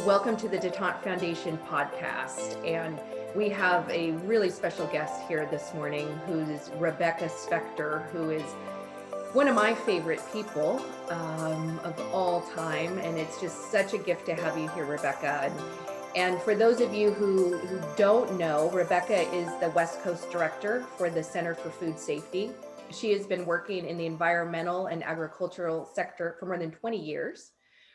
Welcome to the Detente Foundation podcast. And we have a really special guest here this morning who is Rebecca Spector, who is one of my favorite people of all time. And it's just such a gift to have you here, Rebecca. And for those of you who don't know, Rebecca is the West Coast Director for the Center for Food Safety. She has been working in the environmental and agricultural sector for more than 20 years.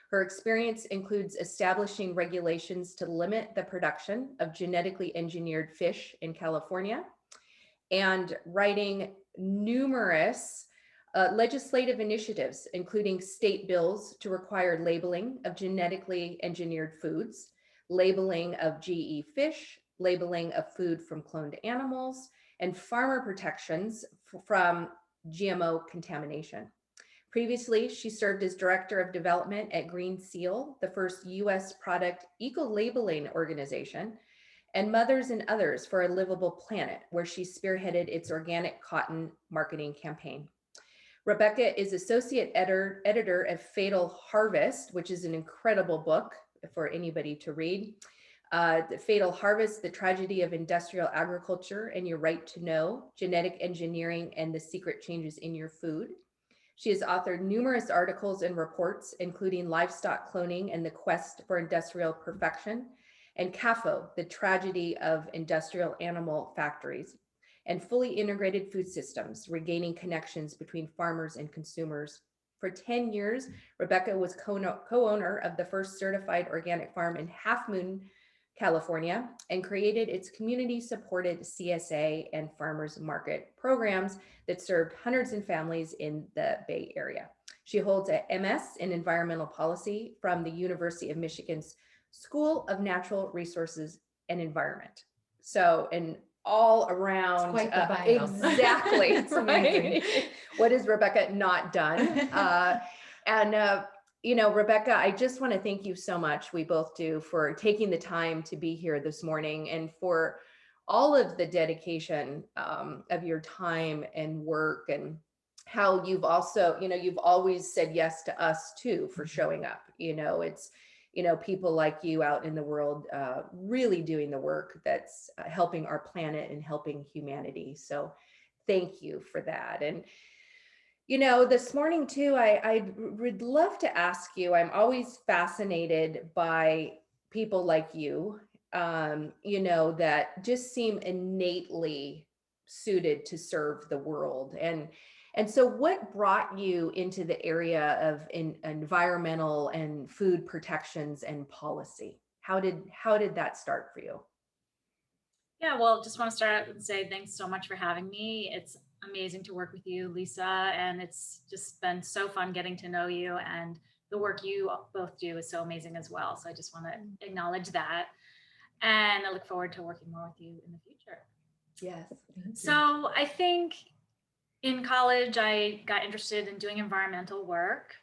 Her experience includes establishing regulations to limit the production of genetically engineered fish in California and writing numerous legislative initiatives, including state bills to require labeling of genetically engineered foods, labeling of GE fish, labeling of food from cloned animals, and farmer protections from GMO contamination. Previously, she served as Director of Development at Green Seal, the first U.S. product eco-labeling organization, and Mothers and Others for a Livable Planet, where she spearheaded its organic cotton marketing campaign. Rebecca is Associate Editor of Fatal Harvest, which is an incredible book for anybody to read. The Fatal Harvest, The Tragedy of Industrial Agriculture and Your Right to Know, Genetic Engineering and the Secret Changes in Your Food. She has authored numerous articles and reports, including Livestock Cloning and the Quest for Industrial Perfection, and CAFO, The Tragedy of Industrial Animal Factories, and Fully Integrated Food Systems, Regaining Connections Between Farmers and Consumers. For 10 years, Rebecca was co-owner of the first certified organic farm in Half Moon, California, and created its community-supported CSA and farmers market programs that served hundreds of families in the Bay Area. She holds a MS in environmental policy from the University of Michigan's School of Natural Resources and Environment. So an all around, quite the bio. Exactly. It's amazing. What has Rebecca not done? Rebecca, I just want to thank you so much. We both do, for taking the time to be here this morning and for all of the dedication of your time and work, and how you've also, you've always said yes to us too for showing up. It's, people like you out in the world really doing the work that's helping our planet and helping humanity. So thank you for that. And this morning too, I would love to ask you, I'm always fascinated by people like you, that just seem innately suited to serve the world. And so what brought you into the area of environmental and food protections and policy? How did that start for you? Yeah, well, just want to start out and say thanks so much for having me. It's amazing to work with you, Lisa, and it's just been so fun getting to know you, and the work you both do is so amazing as well. So I just want to acknowledge that, and I look forward to working more with you in the future. Yes. So I think in college, I got interested in doing environmental work,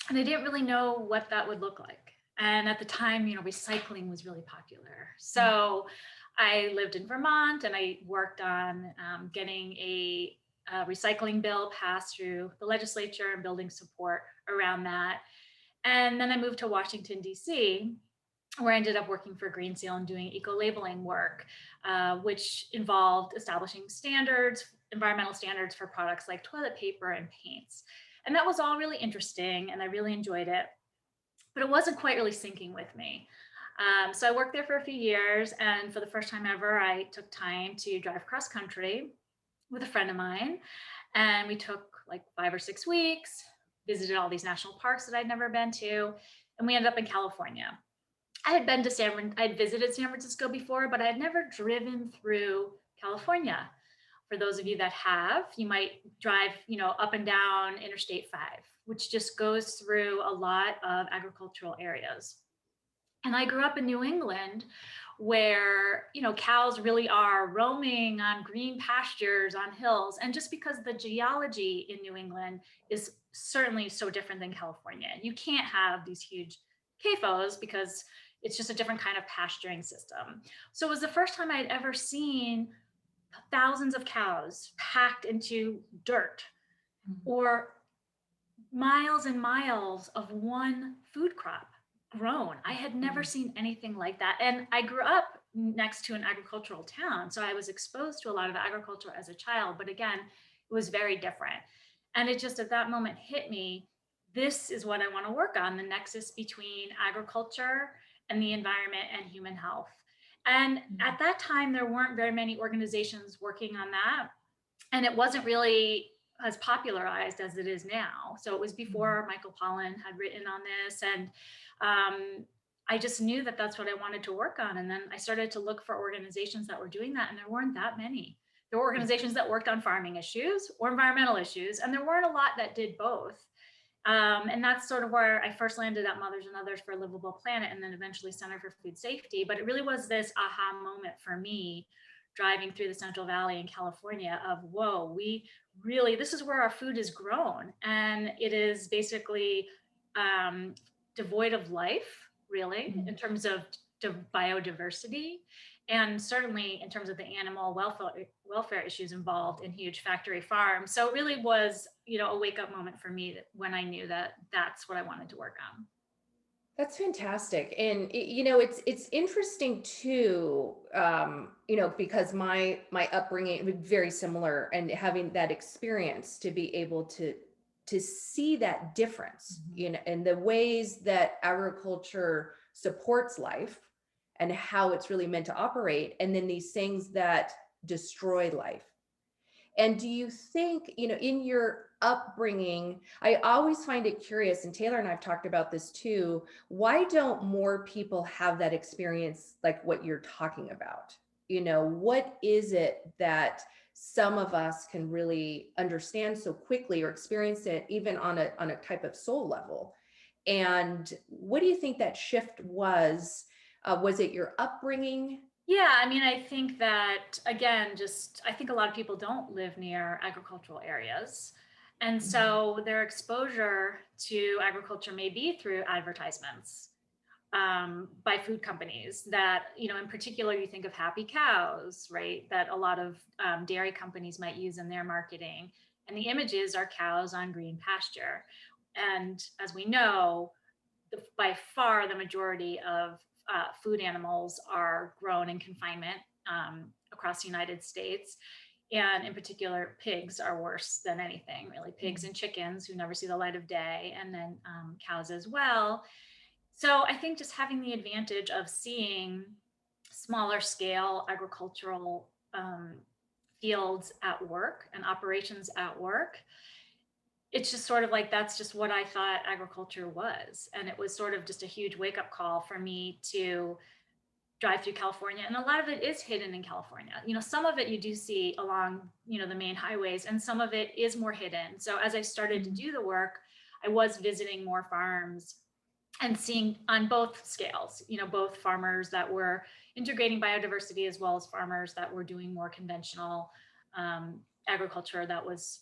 and I didn't really know what that would look like. And at the time, recycling was really popular. So I lived in Vermont, and I worked on getting a recycling bill passed through the legislature and building support around that. And then I moved to Washington, D.C., where I ended up working for Green Seal and doing eco-labeling work, which involved establishing environmental standards for products like toilet paper and paints. And that was all really interesting, and I really enjoyed it, but it wasn't quite really syncing with me. So I worked there for a few years, and for the first time ever, I took time to drive cross country with a friend of mine, and we took like 5 or 6 weeks, visited all these national parks that I'd never been to, and we ended up in California. I'd visited San Francisco before, but I had never driven through California. For those of you that have, you might drive, up and down Interstate 5, which just goes through a lot of agricultural areas. And I grew up in New England, where, cows really are roaming on green pastures, on hills. And just because the geology in New England is certainly so different than California, you can't have these huge CAFOs because it's just a different kind of pasturing system. So it was the first time I'd ever seen thousands of cows packed into dirt, or miles and miles of one food crop. grown. I had never Mhm. seen anything like that. And I grew up next to an agricultural town. So I was exposed to a lot of agriculture as a child. But again, it was very different. And it just at that moment hit me, this is what I want to work on, the nexus between agriculture and the environment and human health. And Mhm. at that time, there weren't very many organizations working on that. And it wasn't really as popularized as it is now. So it was Mhm. before Michael Pollan had written on this. And I just knew that that's what I wanted to work on. And then I started to look for organizations that were doing that, and there weren't that many. There were organizations that worked on farming issues or environmental issues, and there weren't a lot that did both. And that's sort of where I first landed at Mothers and Others for a Livable Planet, and then eventually Center for Food Safety. But it really was this aha moment for me driving through the Central Valley in California of, whoa, we really, this is where our food is grown. And it is basically um, devoid of life, really, in Mhm. terms of biodiversity. And certainly in terms of the animal welfare issues involved in huge factory farms. So it really was, a wake up moment for me when I knew that that's what I wanted to work on. That's fantastic. And it's interesting too, because my upbringing was very similar, and having that experience to be able to see that difference, and the ways that agriculture supports life and how it's really meant to operate, and then these things that destroy life. And do you think, in your upbringing, I always find it curious, and Taylor and I've talked about this too, why don't more people have that experience like what you're talking about? What is it that some of us can really understand so quickly, or experience it even on a type of soul level? And what do you think that shift was? Was it your upbringing? Yeah, I mean, I think that, again, just I think a lot of people don't live near agricultural areas. And Mhm. so their exposure to agriculture may be through advertisements by food companies that, in particular, you think of happy cows, right? That a lot of dairy companies might use in their marketing. And the images are cows on green pasture. And as we know, by far the majority of food animals are grown in confinement across the United States. And in particular, pigs are worse than anything, really. Pigs and chickens who never see the light of day, and then cows as well. So I think just having the advantage of seeing smaller scale agricultural fields at work and operations at work, it's just sort of like that's just what I thought agriculture was. And it was sort of just a huge wake up call for me to drive through California. And a lot of it is hidden in California. Some of it you do see along, the main highways, and some of it is more hidden. So as I started to Mhm. do the work, I was visiting more farms and seeing on both scales, both farmers that were integrating biodiversity as well as farmers that were doing more conventional um, agriculture that was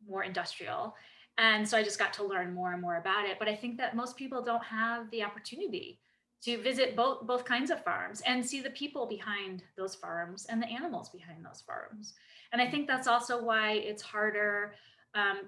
more industrial. And so I just got to learn more and more about it. But I think that most people don't have the opportunity to visit both kinds of farms and see the people behind those farms and the animals behind those farms. And I think that's also why it's harder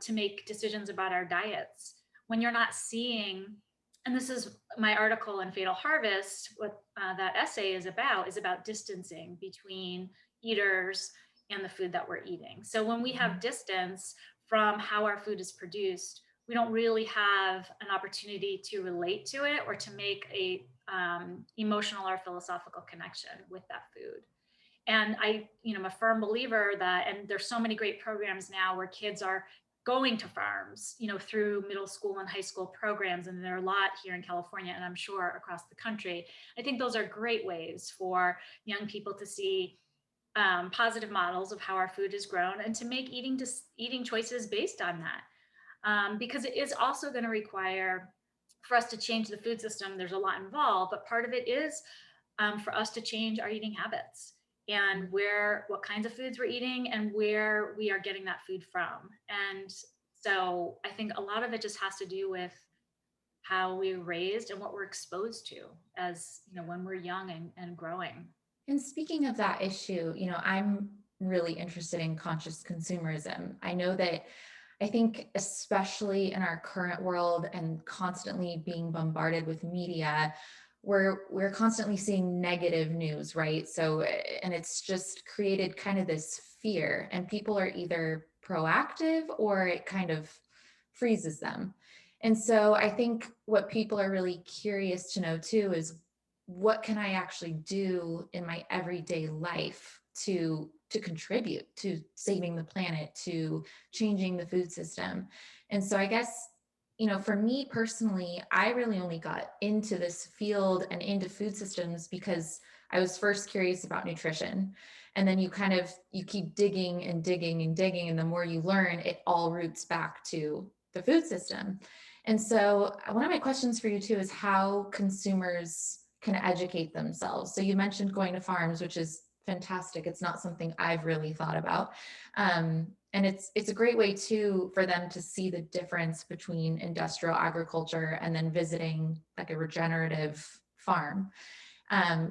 to make decisions about our diets when you're not seeing, and this is my article in Fatal Harvest, what that essay is about distancing between eaters and the food that we're eating. So when we have Mhm. distance from how our food is produced, we don't really have an opportunity to relate to it or to make a emotional or philosophical connection with that food. And I'm a firm believer that, and there's so many great programs now where kids are going to farms, through middle school and high school programs. And there are a lot here in California, and I'm sure across the country. I think those are great ways for young people to see positive models of how our food is grown and to make eating choices based on that. Because it is also going to require for us to change the food system. There's a lot involved, but part of it is for us to change our eating habits and what kinds of foods we're eating and where we are getting that food from. And so I think a lot of it just has to do with how we were raised and what we're exposed to as, when we're young and growing. And speaking of that issue, I'm really interested in conscious consumerism. I know that I think especially in our current world and constantly being bombarded with media, we're constantly seeing negative news, right? So, and it's just created kind of this fear, and people are either proactive or it kind of freezes them. And so I think what people are really curious to know too is, what can I actually do in my everyday life to contribute to saving the planet, to changing the food system? And so I guess, for me personally, I really only got into this field and into food systems because I was first curious about nutrition. And then you keep digging and digging and digging, and the more you learn, it all roots back to the food system. And so one of my questions for you too is how consumers can educate themselves. So you mentioned going to farms, which is fantastic. It's not something I've really thought about. And it's a great way too for them to see the difference between industrial agriculture and then visiting like a regenerative farm.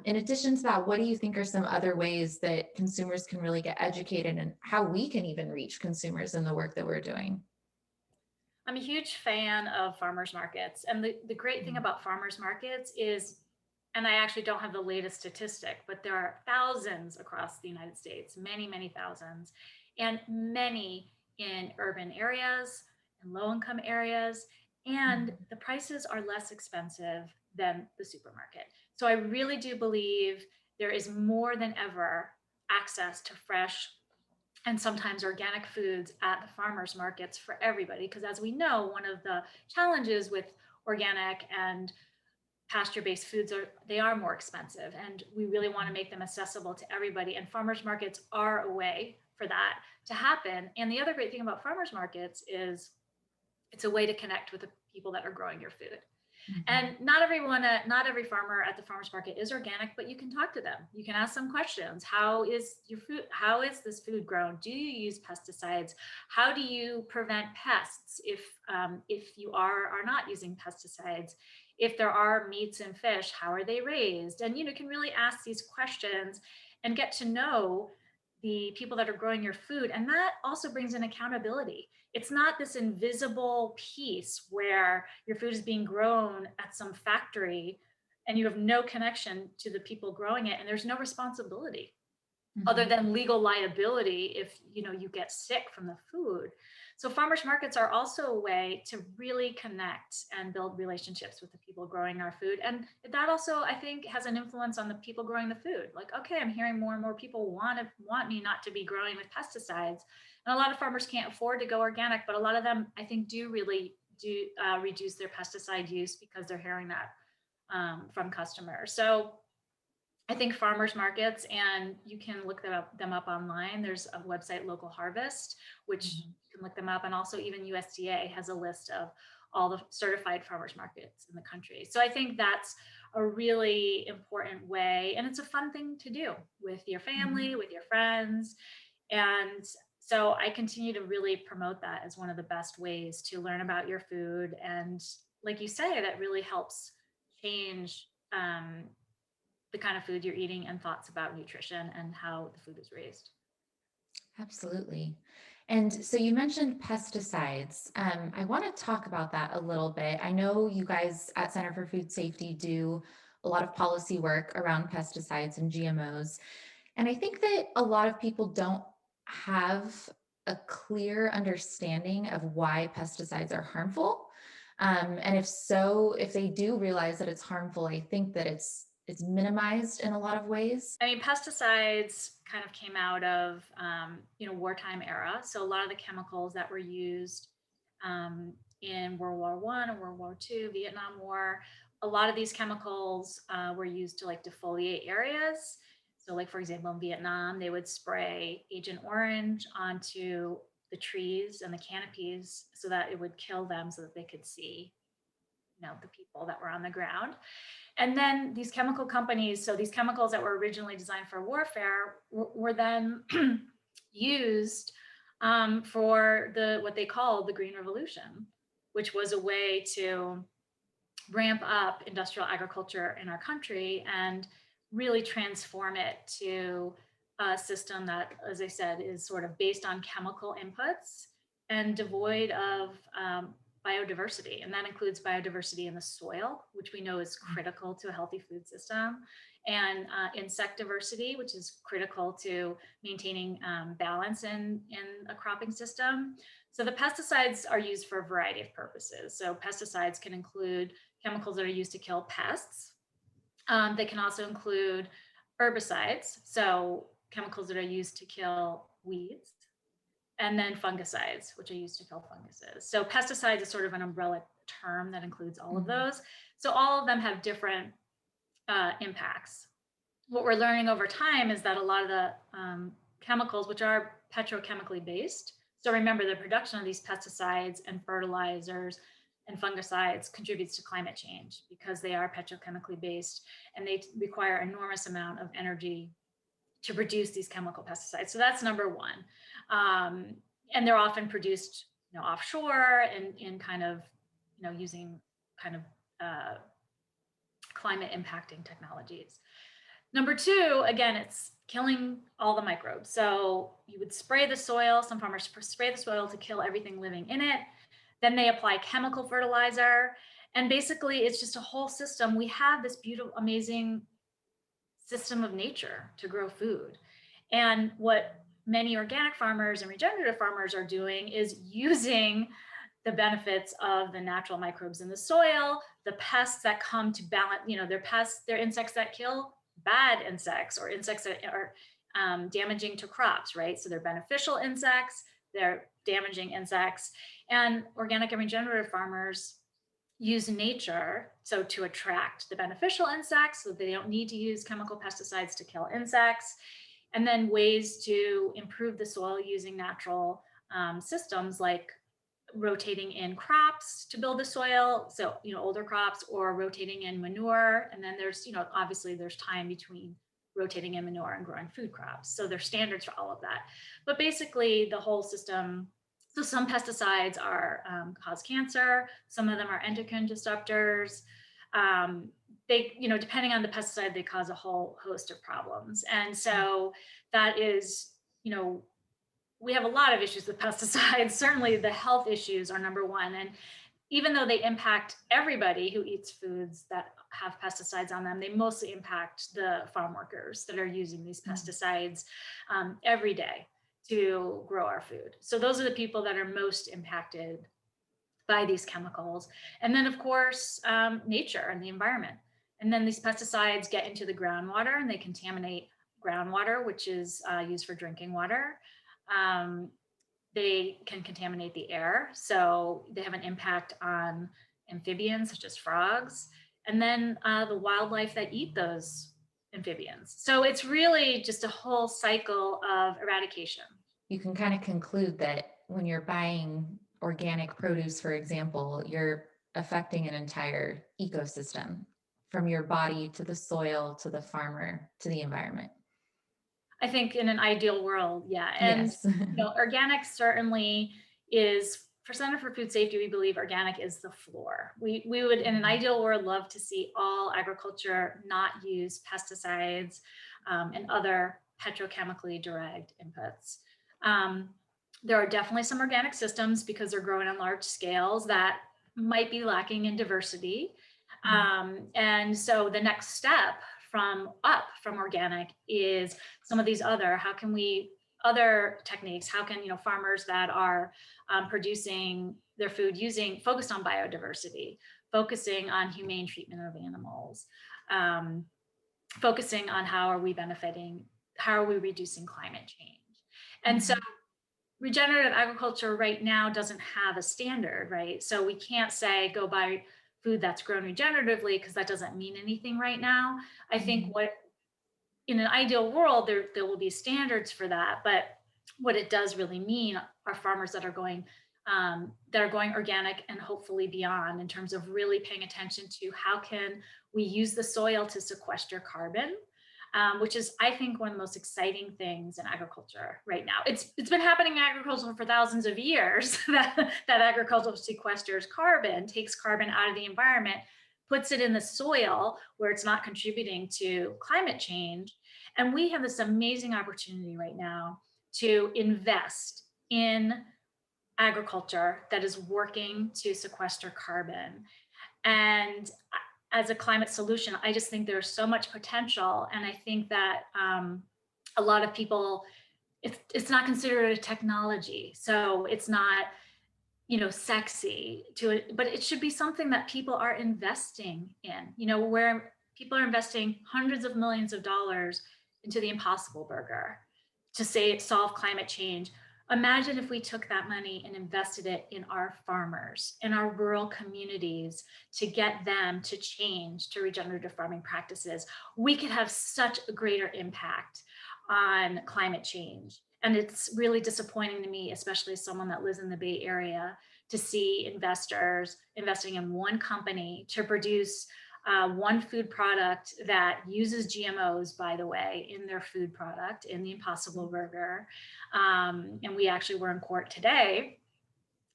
In addition to that, what do you think are some other ways that consumers can really get educated, and how we can even reach consumers in the work that we're doing? I'm a huge fan of farmers markets. And the great thing about farmers markets is, and I actually don't have the latest statistic, but there are thousands across the United States, many, many thousands, and many in urban areas and low income areas. And the prices are less expensive than the supermarket. So I really do believe there is more than ever access to fresh and sometimes organic foods at the farmers markets for everybody. Because as we know, one of the challenges with organic and pasture-based foods are they are more expensive, and we really want to make them accessible to everybody. And farmers markets are a way for that to happen. And the other great thing about farmers markets is it's a way to connect with the people that are growing your food. And not every farmer at the farmers market is organic, but you can talk to them. You can ask them questions. How is your food? How is this food grown? Do you use pesticides? How do you prevent pests if you are not using pesticides? If there are meats and fish, how are they raised? And can really ask these questions and get to know the people that are growing your food. And that also brings in accountability. It's not this invisible piece where your food is being grown at some factory and you have no connection to the people growing it, and there's no responsibility other than legal liability if you get sick from the food. So farmers markets are also a way to really connect and build relationships with the people growing our food. And that also, I think, has an influence on the people growing the food. Like, okay, I'm hearing more and more people want me not to be growing with pesticides. And a lot of farmers can't afford to go organic, but a lot of them, I think, do really do reduce their pesticide use because they're hearing that from customers. So I think farmers markets, and you can look them up online. There's a website, Local Harvest, which you can look them up. And also even USDA has a list of all the certified farmers markets in the country. So I think that's a really important way. And it's a fun thing to do with your family, with your friends. And so I continue to really promote that as one of the best ways to learn about your food. And like you say, that really helps change the kind of food you're eating and thoughts about nutrition and how the food is raised. Absolutely. And so you mentioned pesticides. I want to talk about that a little bit. I know you guys at Center for Food Safety do a lot of policy work around pesticides and GMOs. And I think that a lot of people don't have a clear understanding of why pesticides are harmful. And if so, if they do realize that it's harmful, I think that it's minimized in a lot of ways. I mean, pesticides kind of came out of wartime era. So a lot of the chemicals that were used in World War I and World War II, Vietnam War, a lot of these chemicals were used to like defoliate areas. So, like for example, in Vietnam, they would spray Agent Orange onto the trees and the canopies so that it would kill them, so that they could see, the people that were on the ground. And then these chemical companies, so these chemicals that were originally designed for warfare were then used for what they called the Green Revolution, which was a way to ramp up industrial agriculture in our country and really transform it to a system that, as I said, is sort of based on chemical inputs and devoid of biodiversity. And that includes biodiversity in the soil, which we know is critical to a healthy food system, and insect diversity, which is critical to maintaining balance in a cropping system. So the pesticides are used for a variety of purposes. So pesticides can include chemicals that are used to kill pests. They can also include herbicides, so chemicals that are used to kill weeds, and then fungicides, which are used to kill funguses. So pesticides is sort of an umbrella term that includes all of those. So all of them have different impacts. What we're learning over time is that a lot of the chemicals, which are petrochemically based, so remember the production of these pesticides and fertilizers and fungicides contributes to climate change because they are petrochemically based and they require enormous amount of energy to produce these chemical pesticides. So that's number one. And they're often produced, offshore and in kind of, using kind of climate impacting technologies. Number two, again, it's killing all the microbes. So you would spray the soil. Some farmers spray the soil to kill everything living in it. Then they apply chemical fertilizer. And basically, it's just a whole system. We have this beautiful, amazing system of nature to grow food. And what many organic farmers and regenerative farmers are doing is using the benefits of the natural microbes in the soil, the pests that come to balance, they're insects that kill bad insects or insects that are damaging to crops, right? So they're beneficial insects, they're damaging insects. And organic and regenerative farmers use nature so to attract the beneficial insects so they don't need to use chemical pesticides to kill insects, and then ways to improve the soil using natural systems like rotating in crops to build the soil, so older crops, or rotating in manure. And then there's obviously there's time between rotating in manure and growing food crops, so there's standards for all of that. But basically the whole system. So some pesticides are cause cancer, some of them are endocrine disruptors. They, depending on the pesticide, they cause a whole host of problems. And so that is, we have a lot of issues with pesticides. Certainly the health issues are number one. And even though they impact everybody who eats foods that have pesticides on them, they mostly impact the farm workers that are using these pesticides every day to grow our food. So those are the people that are most impacted by these chemicals. And then of course, nature and the environment. And then these pesticides get into the groundwater and they contaminate groundwater, which is used for drinking water. They can contaminate the air. So they have an impact on amphibians such as frogs, and then the wildlife that eat those amphibians. So it's really just a whole cycle of eradication. You can kind of conclude that when you're buying organic produce, for example, you're affecting an entire ecosystem from your body to the soil, to the farmer, to the environment. I think in an ideal world, yeah. And yes. Organic certainly is, for Center for Food Safety, we believe organic is the floor. We would, in an ideal world, love to see all agriculture not use pesticides and other petrochemically derived inputs. There are definitely some organic systems, because they're growing on large scales, that might be lacking in diversity. And so the next step from organic is some of these other techniques. How can farmers that are producing their food focused on biodiversity, focusing on humane treatment of animals, focusing on how are we reducing climate change. And so regenerative agriculture right now doesn't have a standard, right? So we can't say go buy food that's grown regeneratively, because that doesn't mean anything right now. I think in an ideal world, there will be standards for that, but what it does really mean are farmers that are going organic and hopefully beyond, in terms of really paying attention to how can we use the soil to sequester carbon, which is, I think, one of the most exciting things in agriculture right now. It's been happening in agriculture for thousands of years that agriculture sequesters carbon, takes carbon out of the environment, puts it in the soil where it's not contributing to climate change. And we have this amazing opportunity right now to invest in agriculture that is working to sequester carbon. And as a climate solution, I just think there's so much potential. And I think that a lot of people, it's not considered a technology. So it's not, sexy to it, but it should be something that people are investing in, where people are investing hundreds of millions of dollars into the Impossible Burger to say solve climate change. Imagine if we took that money and invested it in our farmers, in our rural communities, to get them to change to regenerative farming practices. We could have such a greater impact on climate change. And it's really disappointing to me, especially as someone that lives in the Bay Area, to see investors investing in one company to produce one food product that uses GMOs, by the way, in their food product, in the Impossible Burger. And we actually were in court today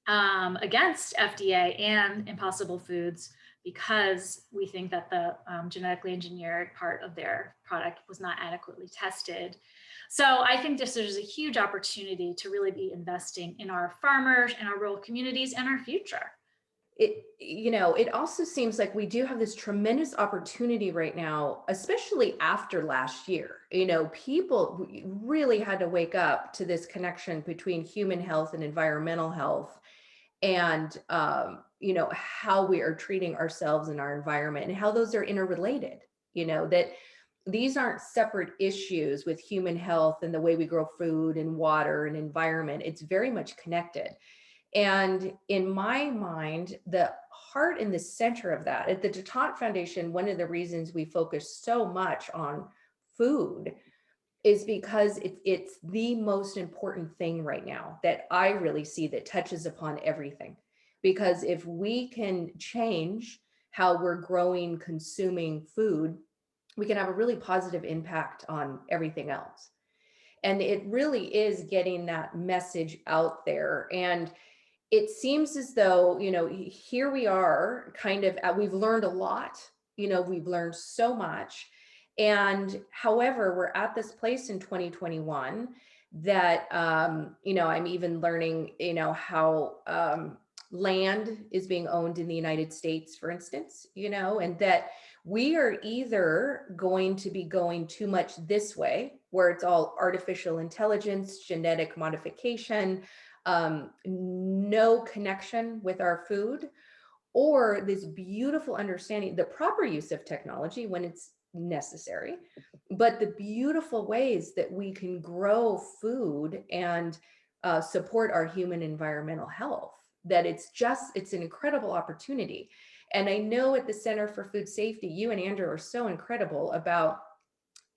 against FDA and Impossible Foods because we think that the genetically engineered part of their product was not adequately tested. So I think there's a huge opportunity to really be investing in our farmers and our rural communities and our future. It also seems like we do have this tremendous opportunity right now, especially after last year. People really had to wake up to this connection between human health and environmental health, and how we are treating ourselves and our environment, and how those are interrelated. That these aren't separate issues with human health and the way we grow food and water and environment. It's very much connected. And in my mind, the heart and the center of that, at the Detot Foundation, one of the reasons we focus so much on food is because it's the most important thing right now that I really see that touches upon everything. Because if we can change how we're growing, consuming food, we can have a really positive impact on everything else. And it really is getting that message out there. And it seems as though, here we are kind of, we've learned a lot, we've learned so much. And however, we're at this place in 2021 that, I'm even learning, how land is being owned in the United States, for instance, and that we are either going to be going too much this way, where it's all artificial intelligence, genetic modification, no connection with our food, or this beautiful understanding, the proper use of technology when it's necessary, but the beautiful ways that we can grow food and support our human environmental health, that it's an incredible opportunity. And I know at the Center for Food Safety, you and Andrew are so incredible about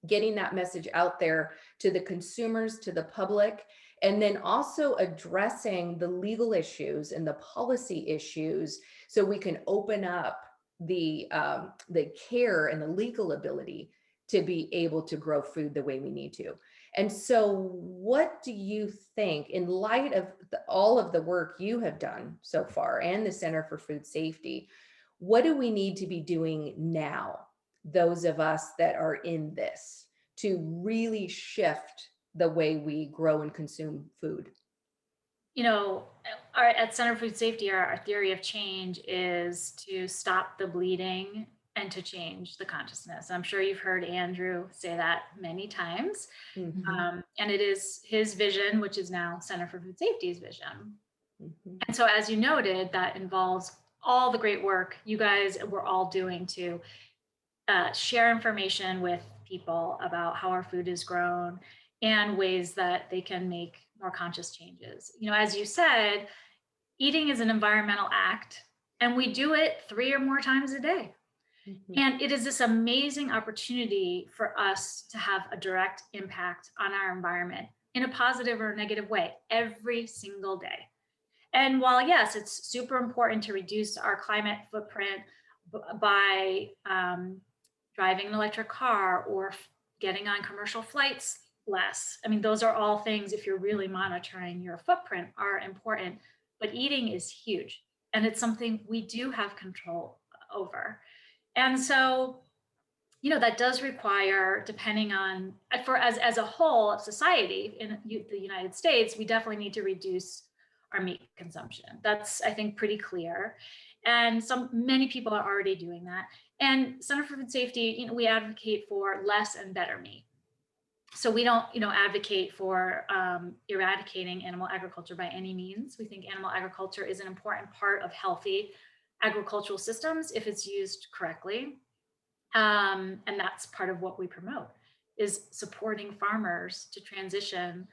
getting that message out there to the consumers, to the public, and then also addressing the legal issues and the policy issues so we can open up the care and the legal ability to be able to grow food the way we need to. And so what do you think, in light of all of the work you have done so far and the Center for Food Safety, what do we need to be doing now, those of us that are in this, to really shift the way we grow and consume food? At Center for Food Safety, our theory of change is to stop the bleeding and to change the consciousness. I'm sure you've heard Andrew say that many times. Mm-hmm. And it is his vision, which is now Center for Food Safety's vision. Mm-hmm. And so, as you noted, that involves all the great work you guys were all doing to share information with people about how our food is grown and ways that they can make more conscious changes. As you said, eating is an environmental act, and we do it 3 or more times a day. Mm-hmm. And it is this amazing opportunity for us to have a direct impact on our environment in a positive or negative way every single day. And while, yes, it's super important to reduce our climate footprint by driving an electric car or getting on commercial flights less. I mean, those are all things, if you're really monitoring your footprint, are important. But eating is huge. And it's something we do have control over. And so, that does require, depending on, as a whole of society in the United States, we definitely need to reduce our meat consumption. That's, I think, pretty clear. And many people are already doing that. And Center for Food Safety, we advocate for less and better meat. So we don't, advocate for eradicating animal agriculture by any means. We think animal agriculture is an important part of healthy agricultural systems if it's used correctly. And that's part of what we promote, is supporting farmers to transition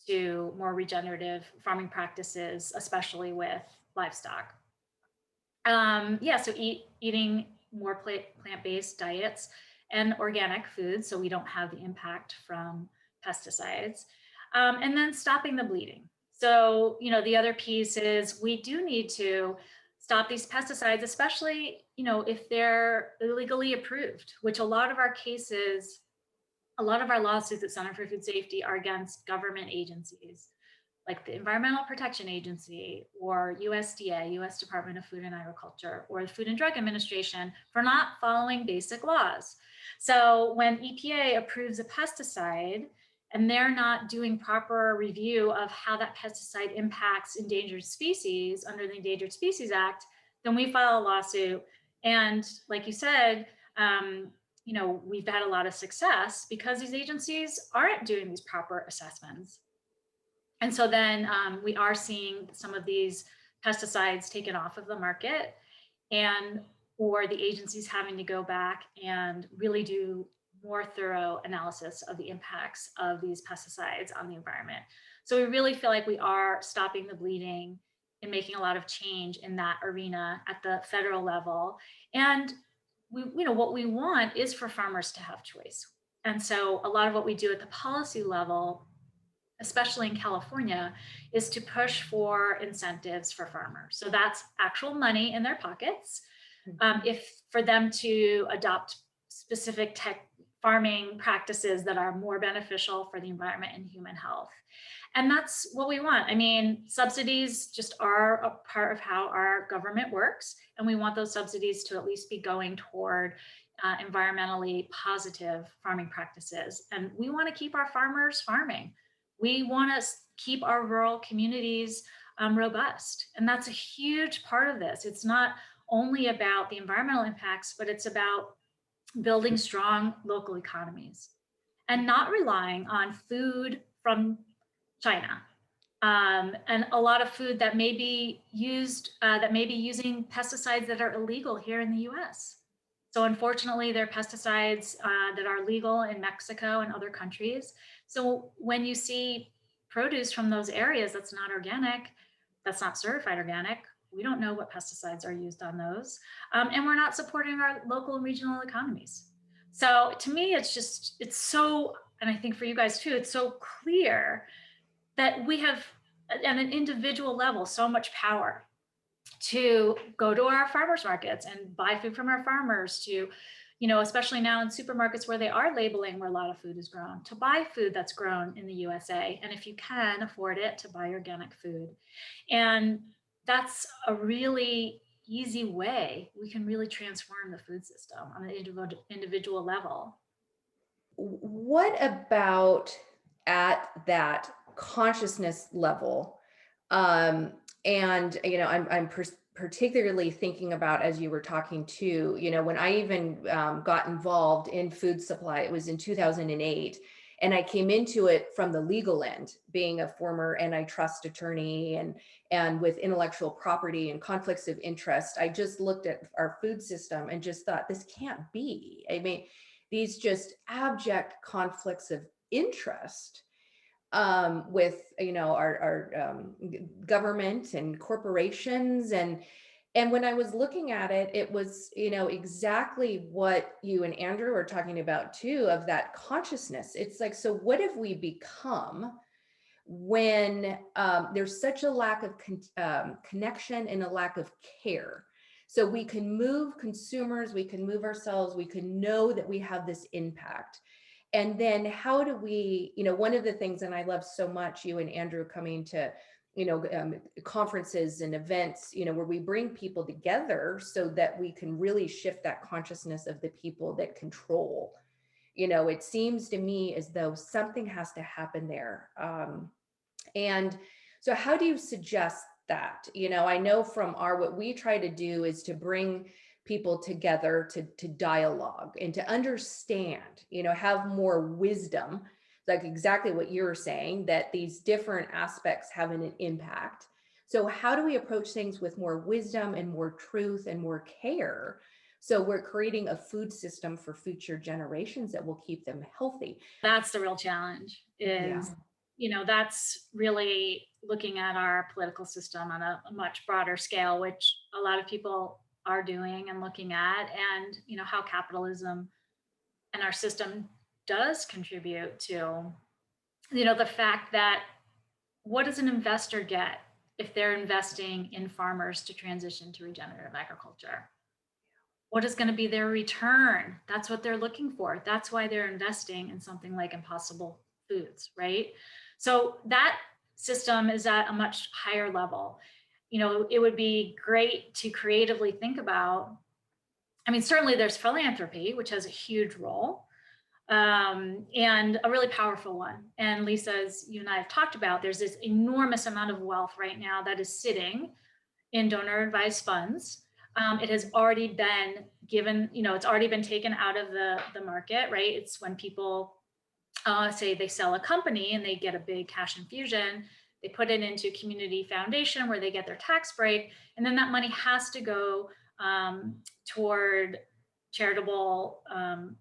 to more regenerative farming practices, especially with livestock. So eating more plant-based diets and organic foods, so we don't have the impact from pesticides, and then stopping the bleeding. So, the other piece is we do need to stop these pesticides, especially, if they're illegally approved, which a lot of our lawsuits at Center for Food Safety are against government agencies like the Environmental Protection Agency or USDA, US Department of Food and Agriculture, or the Food and Drug Administration for not following basic laws. So when EPA approves a pesticide and they're not doing proper review of how that pesticide impacts endangered species under the Endangered Species Act, then we file a lawsuit. And like you said, we've had a lot of success because these agencies aren't doing these proper assessments. And so then we are seeing some of these pesticides taken off of the market, or the agencies having to go back and really do more thorough analysis of the impacts of these pesticides on the environment. So we really feel like we are stopping the bleeding and making a lot of change in that arena at the federal level. And what we want is for farmers to have choice. And so a lot of what we do at the policy level, especially in California, is to push for incentives for farmers. So that's actual money in their pockets, if for them to adopt specific tech farming practices that are more beneficial for the environment and human health. And that's what we want. I mean, subsidies just are a part of how our government works. And we want those subsidies to at least be going toward environmentally positive farming practices. And we want to keep our farmers farming. We want to keep our rural communities robust. And that's a huge part of this. It's not only about the environmental impacts, but it's about building strong local economies and not relying on food from China. And a lot of food that may be using pesticides that are illegal here in the US. So unfortunately, there are pesticides that are legal in Mexico and other countries. So when you see produce from those areas that's not organic, that's not certified organic, we don't know what pesticides are used on those. And we're not supporting our local and regional economies. So to me, it's so, and I think for you guys too, it's so clear that we have, at an individual level, so much power to go to our farmers markets and buy food from our farmers, to, especially now in supermarkets where they are labeling where a lot of food is grown, to buy food that's grown in the USA. And if you can afford it, to buy organic food. And that's a really easy way we can really transform the food system on an individual level. What about at that consciousness level? And I'm particularly thinking about, as you were talking to, when I even got involved in food supply, it was in 2008. And I came into it from the legal end, being a former antitrust attorney and with intellectual property and conflicts of interest. I just looked at our food system and just thought, this can't be. I mean, these just abject conflicts of interest with our government and corporations, and when I was looking at it, it was exactly what you and Andrew are talking about too, of that consciousness. It's like, so what have we become when there's such a lack of connection and a lack of care? So we can move consumers, we can move ourselves, we can know that we have this impact. And then how do we, one of the things, and I love so much you and Andrew coming to, conferences and events, where we bring people together so that we can really shift that consciousness of the people that control. It seems to me as though something has to happen there. And So how do you suggest that? I know from what we try to do is to bring people together to dialogue and to understand, have more wisdom, like exactly what you're saying, that these different aspects have an impact. So how do we approach things with more wisdom and more truth and more care? So we're creating a food system for future generations that will keep them healthy. That's the real challenge Yeah. is, that's really looking at our political system on a much broader scale, which a lot of people are doing and looking at, and, how capitalism and our system does contribute to, the fact that what does an investor get if they're investing in farmers to transition to regenerative agriculture? What is going to be their return? That's what they're looking for. That's why they're investing in something like Impossible Foods, right? So that system is at a much higher level. It would be great to creatively think about. I mean, certainly there's philanthropy, which has a huge role, and a really powerful one. And Lisa, as you and I have talked about, there's this enormous amount of wealth right now that is sitting in donor advised funds. It has already been given, it's already been taken out of the market, right? It's when people say they sell a company and they get a big cash infusion, they put it into a community foundation where they get their tax break, and then that money has to go toward charitable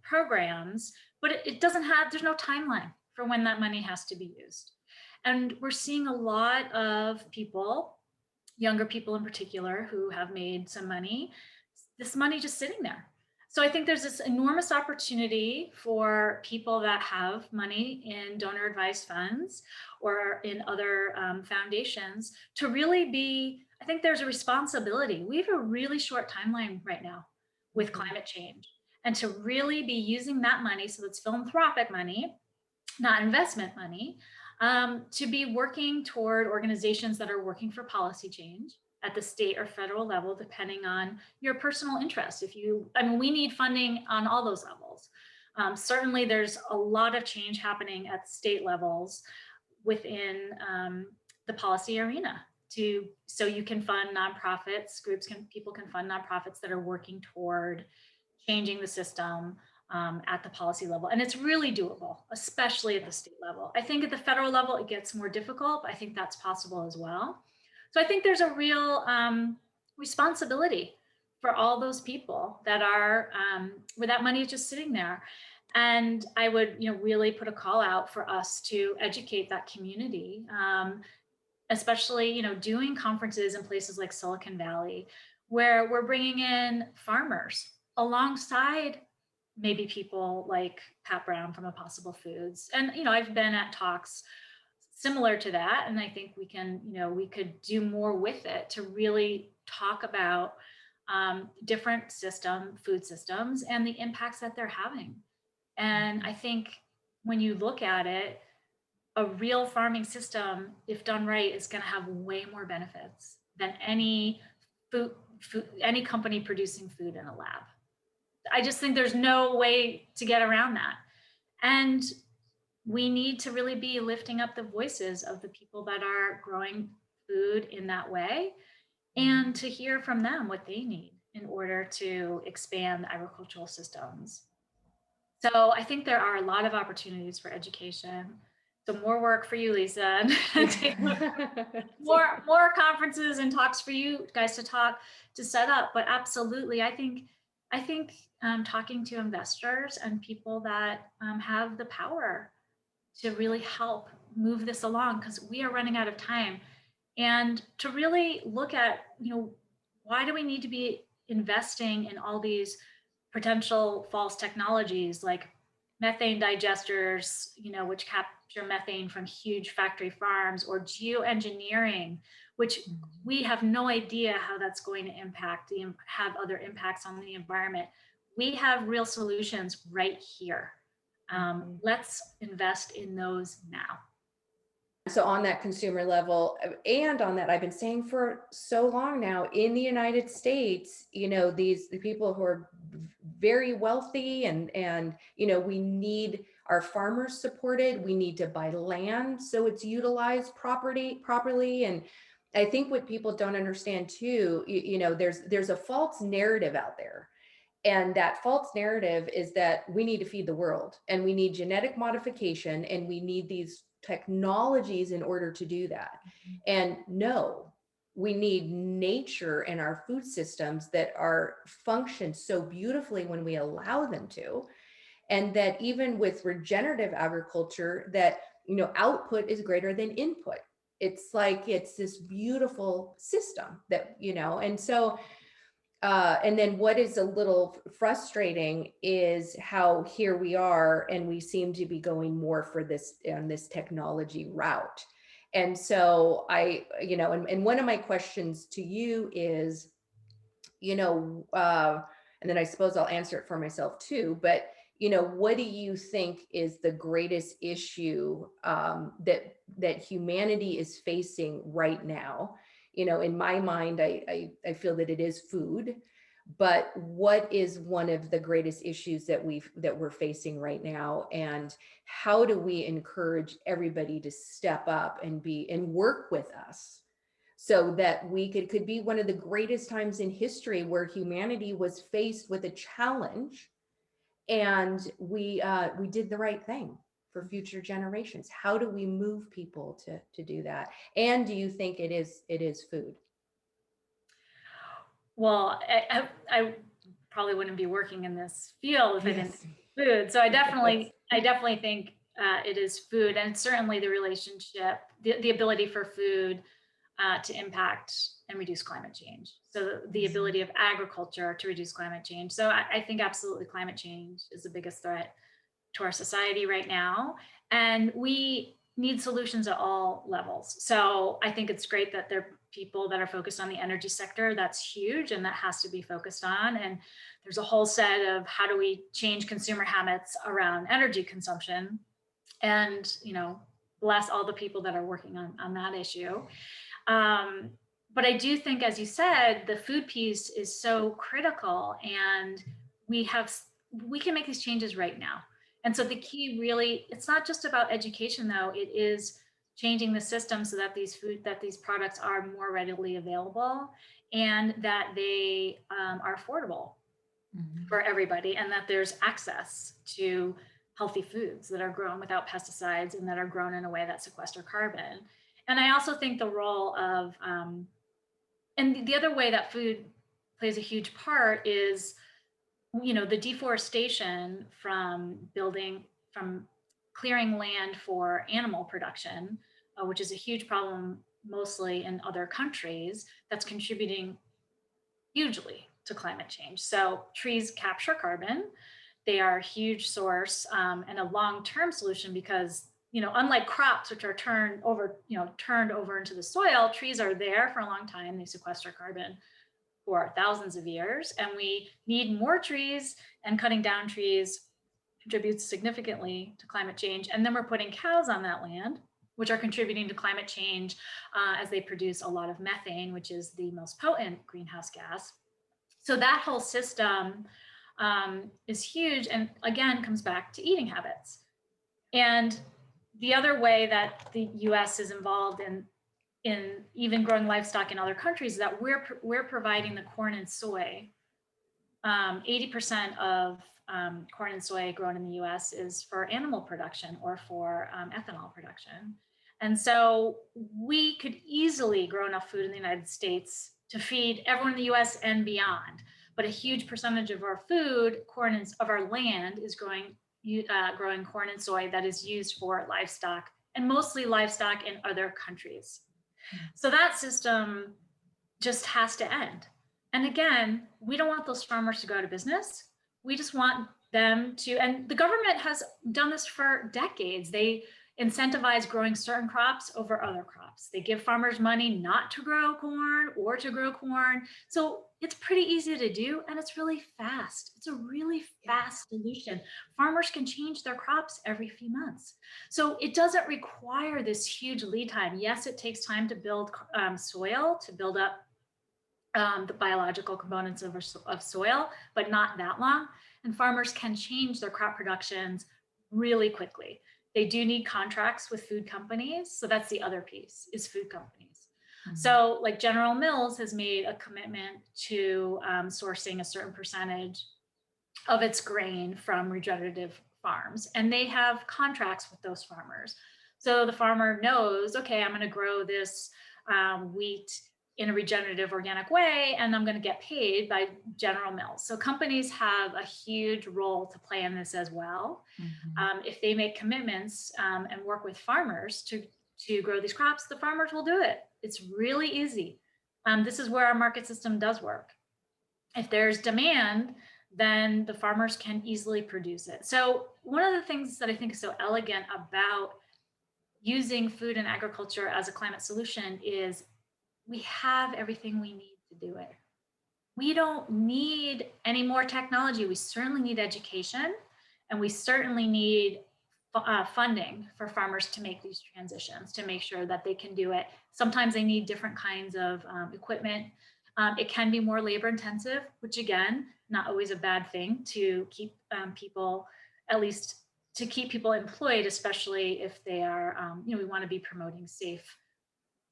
programs, but it doesn't have, there's no timeline for when that money has to be used. And we're seeing a lot of people, younger people in particular, who have made some money, this money just sitting there. So I think there's this enormous opportunity for people that have money in donor advised funds or in other foundations to really be, I think there's a responsibility. We have a really short timeline right now with climate change, and to really be using that money, so that's philanthropic money, not investment money, to be working toward organizations that are working for policy change at the state or federal level, depending on your personal interests. We need funding on all those levels. Certainly there's a lot of change happening at state levels within the policy arena so you can fund nonprofits, people can fund nonprofits that are working toward changing the system at the policy level. And it's really doable, especially at the state level. I think at the federal level, it gets more difficult, but I think that's possible as well. So I think there's a real responsibility for all those people that are where that money is just sitting there. And I would, really put a call out for us to educate that community, especially, doing conferences in places like Silicon Valley, where we're bringing in farmers alongside maybe people like Pat Brown from Impossible Foods. And, I've been at talks similar to that. And I think we could do more with it to really talk about different food systems and the impacts that they're having. And I think when you look at it, a real farming system, if done right, is going to have way more benefits than any any company producing food in a lab. I just think there's no way to get around that. And we need to really be lifting up the voices of the people that are growing food in that way, and to hear from them what they need in order to expand agricultural systems. So I think there are a lot of opportunities for education. So more work for you, Lisa, and more conferences and talks for you guys to set up. But absolutely, I think talking to investors and people that have the power to really help move this along, because we are running out of time, and to really look at, why do we need to be investing in all these potential false technologies like methane digesters, which capture methane from huge factory farms, or geoengineering, which we have no idea how that's going to have other impacts on the environment. We have real solutions right here. Let's invest in those now. So on that consumer level, and on that, I've been saying for so long now, in the United States, the people who are very wealthy and we need our farmers supported. We need to buy land so it's utilized properly. And I think what people don't understand too, there's a false narrative out there. And that false narrative is that we need to feed the world and we need genetic modification and we need these technologies in order to do that. And no, we need nature and our food systems that are function so beautifully when we allow them to. And that even with regenerative agriculture, that, output is greater than input. It's like, it's this beautiful system that, and so and then what is a little frustrating is how here we are and we seem to be going more for this on this technology route. And so and one of my questions to you is, and then I suppose I'll answer it for myself too, but what do you think is the greatest issue that humanity is facing right now? In my mind, I feel that it is food, but what is one of the greatest issues that we're facing right now? And how do we encourage everybody to step up and work with us so that we could be one of the greatest times in history where humanity was faced with a challenge and we did the right thing for future generations? How do we move people to do that? And do you think it is food? Well, I probably wouldn't be working in this field if I didn't Yes. think food. So I Yes. definitely think it is food, and certainly the relationship, the ability for food to impact and reduce climate change. So the Yes. ability of agriculture to reduce climate change. So I think absolutely climate change is the biggest threat to our society right now. And we need solutions at all levels. So I think it's great that there are people that are focused on the energy sector. That's huge, and that has to be focused on. And there's a whole set of how do we change consumer habits around energy consumption, and bless all the people that are working on that issue. But I do think, as you said, the food piece is so critical, and we can make these changes right now. And so the key really, it's not just about education though, it is changing the system so that these products are more readily available, and that they are affordable for everybody, and that there's access to healthy foods that are grown without pesticides and that are grown in a way that sequester carbon. And I also think the role of, and the other way that food plays a huge part is, the deforestation from clearing land for animal production, which is a huge problem mostly in other countries, that's contributing hugely to climate change. So trees capture carbon. They are a huge source and a long-term solution because, unlike crops, which are turned over into the soil, trees are there for a long time. They sequester carbon for thousands of years, and we need more trees, and cutting down trees contributes significantly to climate change. And then we're putting cows on that land, which are contributing to climate change as they produce a lot of methane, which is the most potent greenhouse gas. So that whole system is huge, and again comes back to eating habits. And the other way that the U.S. is involved in even growing livestock in other countries is that we're providing the corn and soy. 80% of corn and soy grown in the U.S. is for animal production or for ethanol production. And so we could easily grow enough food in the United States to feed everyone in the U.S. and beyond. But a huge percentage of our food, of our land, is growing corn and soy that is used for livestock, and mostly livestock in other countries. So that system just has to end. And again, we don't want those farmers to go out of business. We just want them to, and the government has done this for decades. They incentivize growing certain crops over other crops. They give farmers money not to grow corn or to grow corn. So it's pretty easy to do, and it's really fast. It's a really fast solution. Farmers can change their crops every few months. So it doesn't require this huge lead time. Yes, it takes time to build soil, to build up the biological components of soil, but not that long. And farmers can change their crop productions really quickly. They do need contracts with food companies. So that's the other piece, is food companies. So like General Mills has made a commitment to sourcing a certain percentage of its grain from regenerative farms, and they have contracts with those farmers. So the farmer knows, okay, I'm going to grow this wheat in a regenerative organic way, and I'm going to get paid by General Mills. So companies have a huge role to play in this as well. If they make commitments and work with farmers to grow these crops, the farmers will do it. It's really easy. This is where our market system does work. If there's demand, then the farmers can easily produce it. So one of the things that I think is so elegant about using food and agriculture as a climate solution is we have everything we need to do it. We don't need any more technology. We certainly need education, and we certainly need funding for farmers to make these transitions, to make sure that they can do it. Sometimes they need different kinds of equipment. It can be more labor intensive, which again, not always a bad thing to keep people, at least to keep people employed, especially if they are, we want to be promoting safe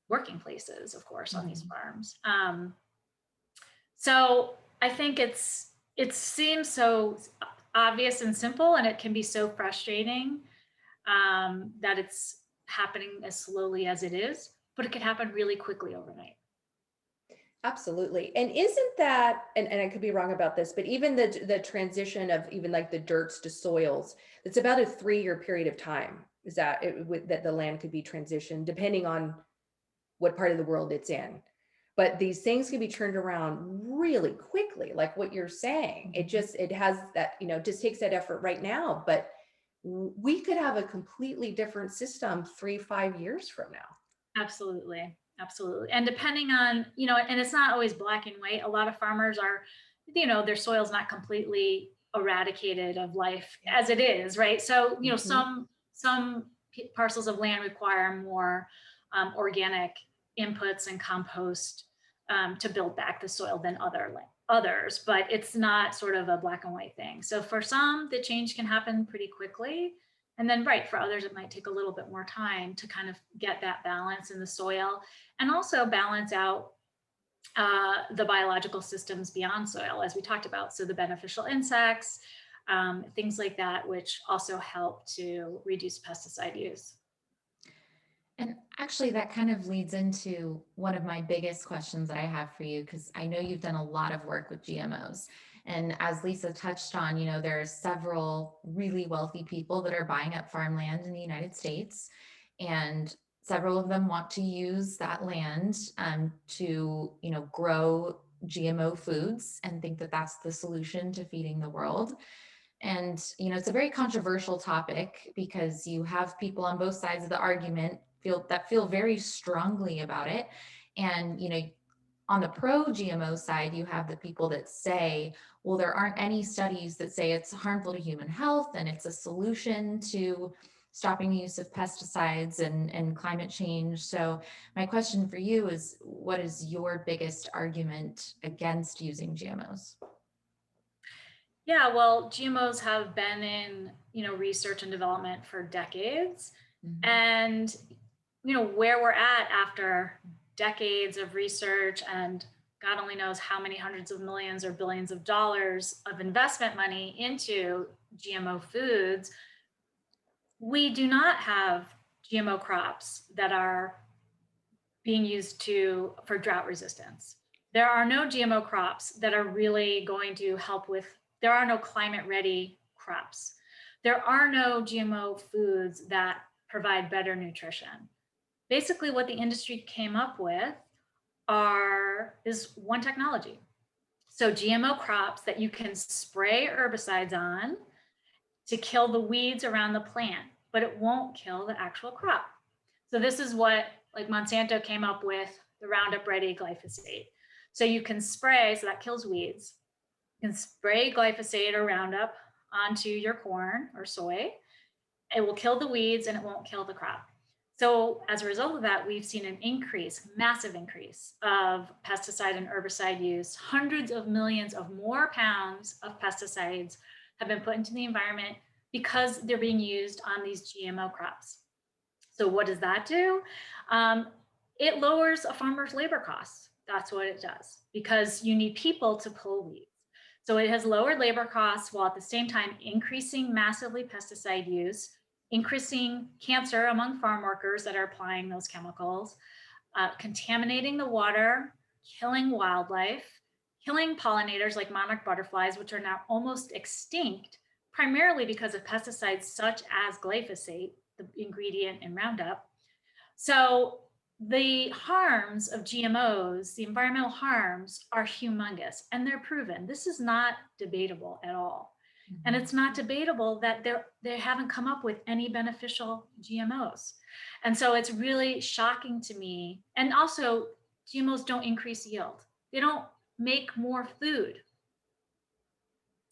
working places, of course, on these farms. So I think it seems so obvious and simple, and it can be so frustrating that it's happening as slowly as it is, but it could happen really quickly overnight. Absolutely. And isn't that, and I could be wrong about this, but even the transition of even like the dirts to soils, it's about a 3-year period of time. Is that that the land could be transitioned depending on what part of the world it's in. But these things can be turned around really quickly, like what you're saying. It has that, just takes that effort right now, but we could have a completely different system 3-5 years from now. Absolutely. Absolutely. And depending on, and it's not always black and white. A lot of farmers are, their soil's not completely eradicated of life as it is, right? So, some parcels of land require more organic inputs and compost to build back the soil than others, but it's not sort of a black and white thing. So for some, the change can happen pretty quickly. And then, right, for others, it might take a little bit more time to kind of get that balance in the soil and also balance out the biological systems beyond soil, as we talked about. So the beneficial insects, things like that, which also help to reduce pesticide use. And actually, that kind of leads into one of my biggest questions that I have for you, because I know you've done a lot of work with GMOs. And as Lisa touched on, there are several really wealthy people that are buying up farmland in the United States. And several of them want to use that land to, grow GMO foods and think that that's the solution to feeding the world. And, it's a very controversial topic because you have people on both sides of the argument feel very strongly about it. And, on the pro GMO side, you have the people that say, well, there aren't any studies that say it's harmful to human health and it's a solution to stopping the use of pesticides and climate change. So my question for you is, what is your biggest argument against using GMOs? Yeah, well, GMOs have been in, research and development for decades. And, where we're at after decades of research and God only knows how many hundreds of millions or billions of dollars of investment money into GMO foods, we do not have GMO crops that are being used for drought resistance. There are no GMO crops that are really going to help there are no climate ready crops. There are no GMO foods that provide better nutrition. Basically, what the industry came up with is one technology. So GMO crops that you can spray herbicides on to kill the weeds around the plant, but it won't kill the actual crop. So this is what like Monsanto came up with, the Roundup Ready glyphosate. So you can spray, so that kills weeds. You can spray glyphosate or Roundup onto your corn or soy. It will kill the weeds and it won't kill the crop. So as a result of that, we've seen an massive increase of pesticide and herbicide use. Hundreds of millions of more pounds of pesticides have been put into the environment because they're being used on these GMO crops. So what does that do? It lowers a farmer's labor costs. That's what it does, because you need people to pull weeds. So it has lowered labor costs while at the same time increasing massively pesticide use, increasing cancer among farm workers that are applying those chemicals, contaminating the water, killing wildlife, killing pollinators like monarch butterflies, which are now almost extinct, primarily because of pesticides such as glyphosate, the ingredient in Roundup. So the harms of GMOs, the environmental harms, are humongous, and they're proven. This is not debatable at all. And it's not debatable that they haven't come up with any beneficial GMOs. And so it's really shocking to me. And also, GMOs don't increase yield. They don't make more food.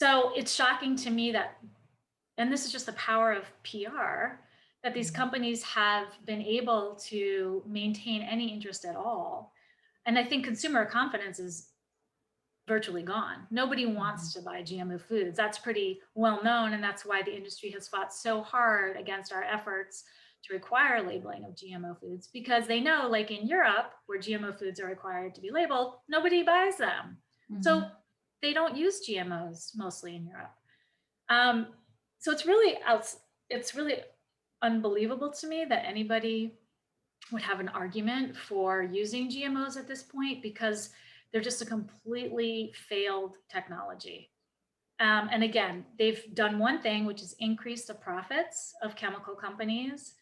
So it's shocking to me that, and this is just the power of PR, that these companies have been able to maintain any interest at all. And I think consumer confidence is virtually gone. Nobody wants to buy GMO foods. That's pretty well known. And that's why the industry has fought so hard against our efforts to require labeling of GMO foods, because they know, like in Europe, where GMO foods are required to be labeled, nobody buys them. So they don't use GMOs mostly in Europe. So it's really unbelievable to me that anybody would have an argument for using GMOs at this point, because they're just a completely failed technology. And again, they've done one thing, which is increase the profits of chemical companies,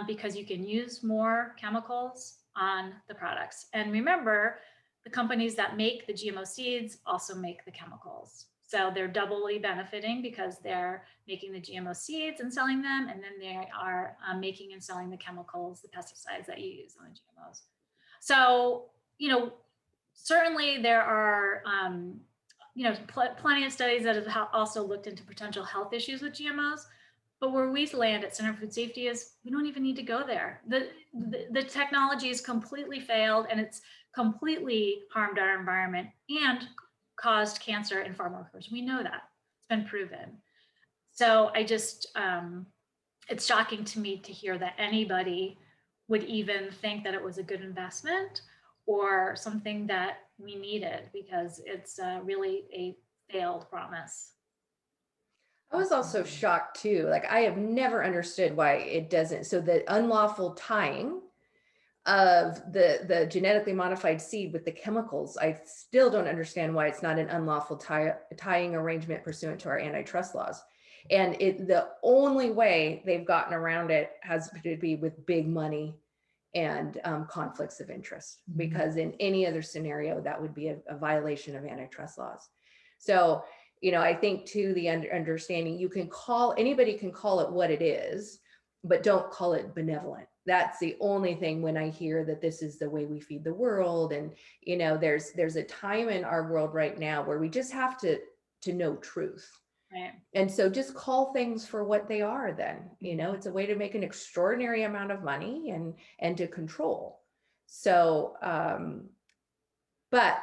because you can use more chemicals on the products. And remember, the companies that make the GMO seeds also make the chemicals. So they're doubly benefiting, because they're making the GMO seeds and selling them, and then they are making and selling the chemicals, the pesticides that you use on the GMOs. So, certainly there are, plenty of studies that have also looked into potential health issues with GMOs. But where we land at Center for Food Safety is we don't even need to go there. The technology is completely failed, and it's completely harmed our environment and caused cancer in farm workers. We know that. It's been proven. So I just, it's shocking to me to hear that anybody would even think that it was a good investment or something that we needed, because it's really a failed promise. I was also shocked too. Like, I have never understood why it doesn't. So the unlawful tying of the genetically modified seed with the chemicals, I still don't understand why it's not an unlawful tying arrangement pursuant to our antitrust laws. And the only way they've gotten around it has to be with big money and conflicts of interest, because in any other scenario, that would be a violation of antitrust laws. So, I think too, the understanding, anybody can call it what it is, but don't call it benevolent. That's the only thing when I hear that this is the way we feed the world. And, there's a time in our world right now where we just have to know truth. Right. And so just call things for what they are then. It's a way to make an extraordinary amount of money and to control. So, but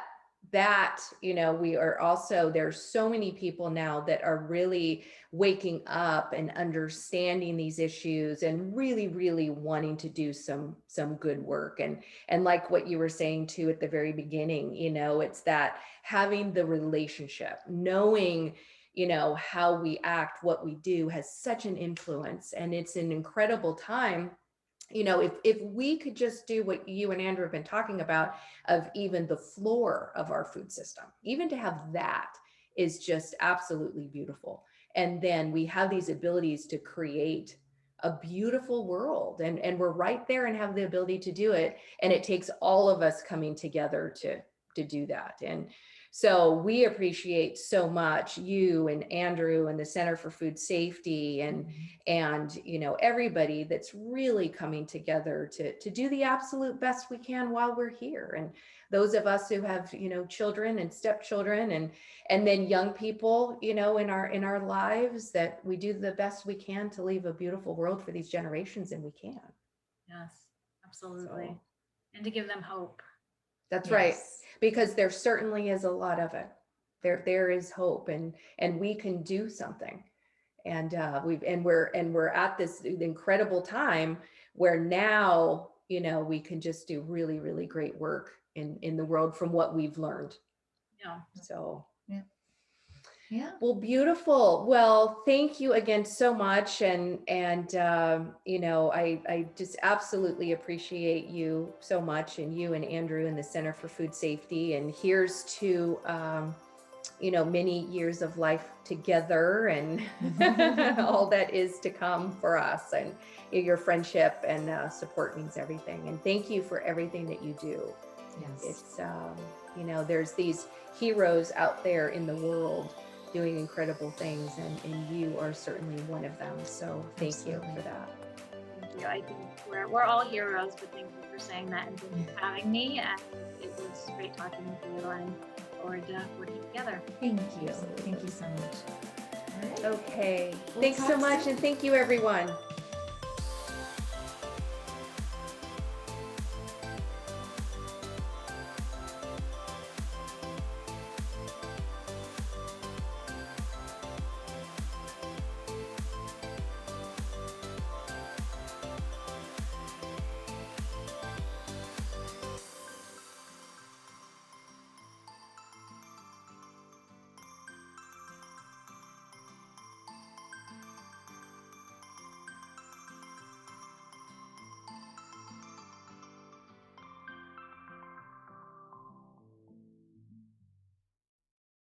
that, we are also, there's so many people now that are really waking up and understanding these issues and really, really wanting to do some good work. And like what you were saying too at the very beginning, it's that having the relationship, knowing, how we act, what we do has such an influence. And it's an incredible time. If we could just do what you and Andrew have been talking about, of even the floor of our food system, even to have that is just absolutely beautiful. And then we have these abilities to create a beautiful world, and we're right there and have the ability to do it. And it takes all of us coming together to do that. And so we appreciate so much you and Andrew and the Center for Food Safety and everybody that's really coming together to do the absolute best we can while we're here. And those of us who have, children and stepchildren and then young people, in our lives, that we do the best we can to leave a beautiful world for these generations, and we can. Yes, absolutely. And to give them hope. That's right. Because there certainly is a lot of it. There is hope, and we can do something. And we're at this incredible time where now, we can just do really, really great work in the world from what we've learned. Yeah. So Yeah. well, beautiful. Well, thank you again so much. I just absolutely appreciate you so much, and you and Andrew and the Center for Food Safety. And here's to, many years of life together and all that is to come for us. And your friendship and support means everything. And thank you for everything that you do. Yes. It's, there's these heroes out there in the world doing incredible things, and you are certainly one of them. So thank Absolutely. you for that. Thank you. I think we're all heroes, but thank you for saying that and thank you for having me. And it was great talking with you. And look forward to working together. Thank you. Thank you so much. All right. Okay. We'll Thanks so talk much, soon. and thank you, everyone.